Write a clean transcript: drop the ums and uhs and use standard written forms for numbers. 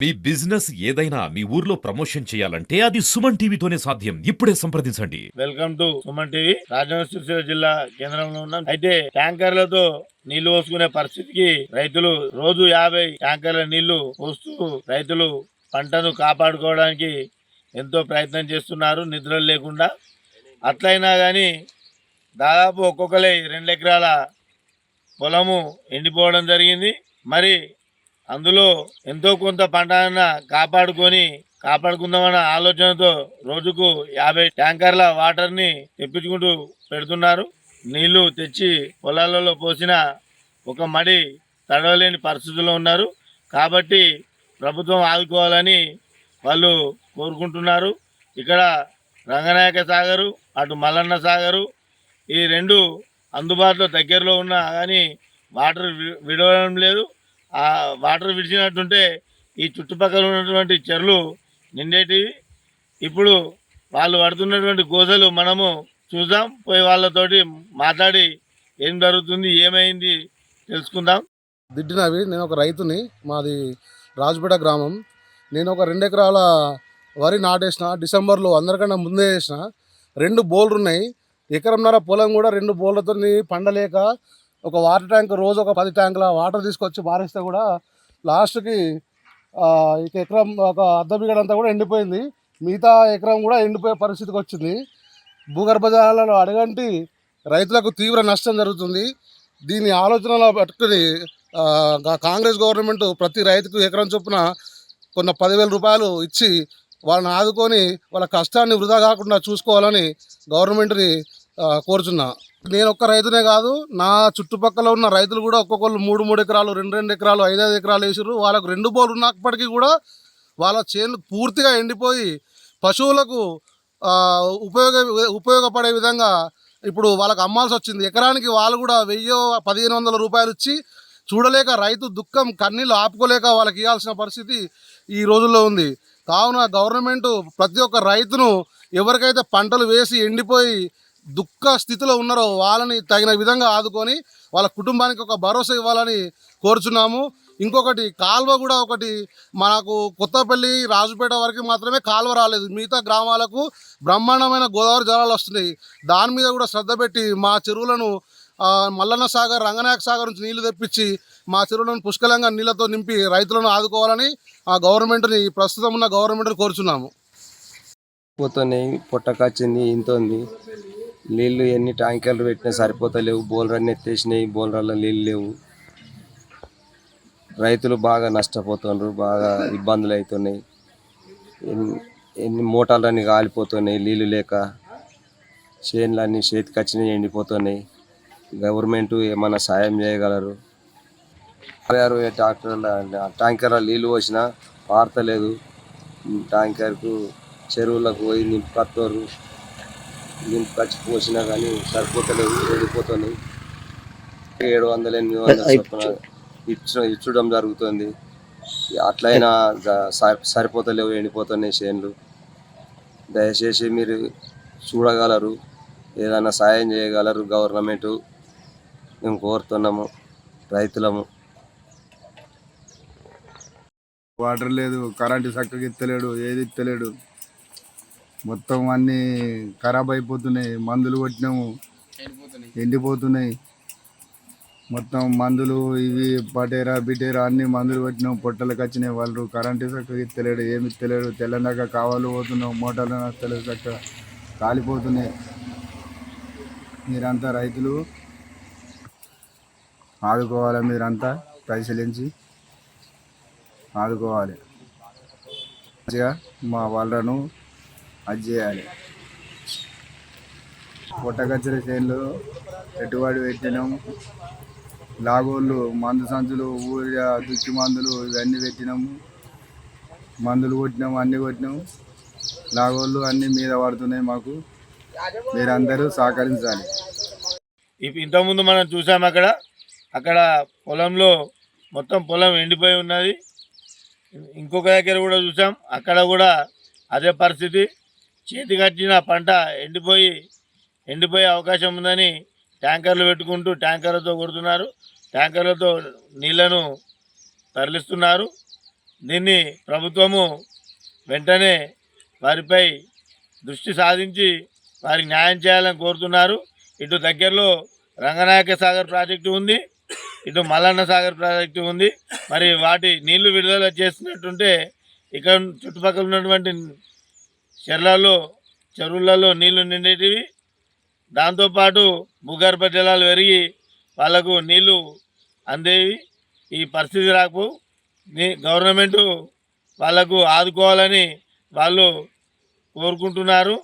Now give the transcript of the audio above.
మీ business ఏదైనా మీ ఊర్లో promotion చేయాలంటే అది సుమన్ టీవీతోనే సాధ్యం. ఇప్పుడే సంప్రదించండి. Welcome to Suman TV. Rajanna Sircilla జిల్లా కేంద్రంలో ఉన్నాం. అయితే ట్యాంకర్లతో నీళ్లు పోసుకునే పరిస్థితికి రైతులు రోజు 50 ట్యాంకర్ల నీళ్లు పోస్తూ రైతులు పంటను కాపాడుకోవడానికి ఎంతో ప్రయత్నం చేస్తున్నారు, నిద్రలు లేకుండా. అట్లయినా కానీ దాదాపు ఒక్కొక్కరి 2 ఎకరాల పొలము ఎండిపోవడం జరిగింది. మరి అందులో ఎంతో కొంత పంటన కాపాడుకుందామన్న ఆలోచనతో రోజుకు 50 ట్యాంకర్ల వాటర్ని తెప్పించుకుంటూ పెడుతున్నారు. నీళ్లు తెచ్చి పొలాలలో పోసిన ఒక మడి తడవలేని పరిస్థితుల్లో ఉన్నారు. కాబట్టి ప్రభుత్వం ఆదుకోవాలని వాళ్ళు కోరుకుంటున్నారు. ఇక్కడ రంగనాయక సాగరు, అటు మల్లన్న సాగరు, ఈ రెండు అందుబాటులో దగ్గరలో ఉన్నా కానీ వాటర్ విడవడం లేదు. ఆ వాటర్ విడిచినట్టుంటే ఈ చుట్టుపక్కల ఉన్నటువంటి చెరువులు నిండేటివి. ఇప్పుడు వాళ్ళు పడుతున్నటువంటి గోసలు మనము చూద్దాం, పోయి వాళ్ళతోటి మాట్లాడి ఏం జరుగుతుంది, ఏమైంది తెలుసుకుందాం. దిడ్డినవి. నేను ఒక రైతుని, మాది రాజుపేట గ్రామం. నేను ఒక 2 ఎకరాల వరి నాటేసిన, డిసెంబర్లో అందరికన్నా ముందే వేసిన. 2 బోర్లు ఉన్నాయి. ఎకరంన్నర పొలం కూడా 2 బోర్లతో పండలేక ఒక వాటర్ ట్యాంక్ రోజు ఒక 10 ట్యాంకుల వాటర్ తీసుకొచ్చి పారేస్తే కూడా లాస్ట్కి ఇక ఎకరం ఒక అర్ధ బిగడంతా కూడా ఎండిపోయింది. మిగతా ఎకరం కూడా ఎండిపోయే పరిస్థితికి వచ్చింది. భూగర్భ జలాలలో అడగంటి రైతులకు తీవ్ర నష్టం జరుగుతుంది. దీని ఆలోచనలో పట్టుకుని కాంగ్రెస్ గవర్నమెంట్ ప్రతి రైతుకు ఎకరం చొప్పున కొన్ని 10,000 రూపాయలు ఇచ్చి వాళ్ళని ఆదుకొని వాళ్ళ కష్టాన్ని వృధా కాకుండా చూసుకోవాలని గవర్నమెంట్ని కోరుచున్నా. నేను ఒక్క రైతునే కాదు, నా చుట్టుపక్కల ఉన్న రైతులు కూడా ఒక్కొక్కరు 3 ఎకరాలు, 2 ఎకరాలు, 5 ఎకరాలు వేసారు. వాళ్ళకు 2 బోర్లు ఉన్నప్పటికీ కూడా వాళ్ళ చేనులు పూర్తిగా ఎండిపోయి పశువులకు ఉపయోగపడే విధంగా ఇప్పుడు వాళ్ళకి అమ్మాల్సి వచ్చింది. ఎకరానికి వాళ్ళు కూడా 1,000-1,500 రూపాయలు ఇచ్చి చూడలేక రైతు దుఃఖం కన్నీళ్ళు ఆపుకోలేక వాళ్ళకి ఇవ్వాల్సిన పరిస్థితి ఈ రోజుల్లో ఉంది. కావున గవర్నమెంట్ ప్రతి ఒక్క రైతును ఎవరికైతే పంటలు వేసి ఎండిపోయి దుఃఖ స్థితిలో ఉన్నారో వాళ్ళని తగిన విధంగా ఆదుకొని వాళ్ళ కుటుంబానికి ఒక భరోసా ఇవ్వాలని కోరుచున్నాము. ఇంకొకటి, కాలువ కూడా ఒకటి మనకు కొత్తపల్లి, రాజుపేట వరకు మాత్రమే కాలువ రాలేదు. మిగతా గ్రామాలకు బ్రహ్మాండమైన గోదావరి జలాలు వస్తున్నాయి. దాని మీద కూడా శ్రద్ధ పెట్టి మా చెరువులను మల్లన్న సాగర్, రంగనాయక సాగర్ నుంచి నీళ్లు తెప్పించి మా చెరువులను పుష్కలంగా నీళ్లతో నింపి రైతులను ఆదుకోవాలని ఆ గవర్నమెంట్ని, ప్రస్తుతం ఉన్న గవర్నమెంట్ని కోరుచున్నాము. పోతున్నాయి, పొట్టకొచ్చింది, ఇంత ఉంది. నీళ్ళు ఎన్ని ట్యాంకర్లు పెట్టినా సరిపోతలేవు. బోలరన్నీ ఎత్తేసినాయి, బోలరాల్లో నీళ్ళు లేవు. రైతులు బాగా నష్టపోతున్నారు, బాగా ఇబ్బందులు అవుతున్నాయి. ఎన్ని మోటార్లన్నీ కాలిపోతున్నాయి నీళ్ళు లేక. చేనులన్నీ చేతికి వచ్చినాయి, ఎండిపోతున్నాయి. గవర్నమెంట్ ఏమైనా సాయం చేయగలరు. 60 ట్యాంకర్ల నీళ్ళు పోసినా పారతలేదు. ట్యాంకర్కు చెరువులకు పోయి నింపుకొస్తారు. నింపుకొచ్చి పోసినా కానీ సరిపోతలేవు, ఎండిపోతున్నాయి. 700-800 చొప్పున ఇచ్చడం జరుగుతుంది. అట్లయినా సరిపోతలేవు, ఎండిపోతున్నాయి చేనులు. దయచేసి మీరు చూడగలరు, ఏదైనా సాయం చేయగలరు గవర్నమెంటు. మేము కోరుతున్నాము, రైతులము. వాటర్ లేదు, కరెంటు చక్కగా ఇస్తలేడు, ఏది ఇస్తలేడు. మొత్తం అన్నీ ఖరాబ్ అయిపోతున్నాయి. మందులు కొట్టినాము, ఎండిపోతున్నాయి. మొత్తం మందులు ఇవి పటేరా బిటేరా అన్ని మందులు కొట్టినాం, పొట్టలకు వచ్చినాయి. వాళ్ళు కరెంటు చక్కగా ఇస్తలేడు, ఏమి ఇస్తలేడు. తెల్లందాక కావాలి పోతున్నాం, మోటార్లు వస్తలేదు, చక్కగా కాలిపోతున్నాయి. మీరంతా రైతులు ఆదుకోవాలి, మీరంతా పైసలించి ఆదుకోవాలి. మంచిగా మా వాళ్ళను అది చేయాలి. పొట్టకచ్చిన చేనులు పెట్టుబడి పెట్టినాం. లాగోళ్ళు మందు సంచులు, ఊరియా, దుక్కి మందులు ఇవన్నీ పెట్టినాము. మందులు కొట్టినాము, అన్నీ కొట్టినాము. లాగోళ్ళు అన్నీ మీద పడుతున్నాయి. మాకు మీరందరూ సహకరించాలి. ఇంతకుముందు మనం చూసాం, అక్కడ పొలంలో మొత్తం పొలం ఎండిపోయి ఉన్నది. ఇంకొక దగ్గర కూడా చూసాం, అక్కడ కూడా అదే పరిస్థితి. చేతికచ్చిన పంట ఎండిపోయే అవకాశం ఉందని ట్యాంకర్లు పెట్టుకుంటూ ట్యాంకర్లతో కొడుతున్నారు. ట్యాంకర్లతో నీళ్లను తరలిస్తున్నారు. దీన్ని ప్రభుత్వము వెంటనే వారిపై దృష్టి సాధించి వారికి న్యాయం చేయాలని కోరుతున్నారు. ఇటు దగ్గరలో రంగనాయక సాగర్ ప్రాజెక్టు ఉంది, ఇటు మల్లన్న సాగర్ ప్రాజెక్టు ఉంది. మరి వాటి నీళ్లు విడుదల చేస్తున్నట్టుంటే ఇక్కడ చుట్టుపక్కల ఉన్నటువంటి చెరువులలో నీళ్లు నిండేటివి, దాంతోపాటు భూగర్భ జలాలు పెరిగి వాళ్ళకు నీళ్లు అందేవి. ఈ పరిస్థితి రాకు గవర్నమెంటు వాళ్ళకు ఆదుకోవాలని వాళ్ళు కోరుకుంటున్నారు.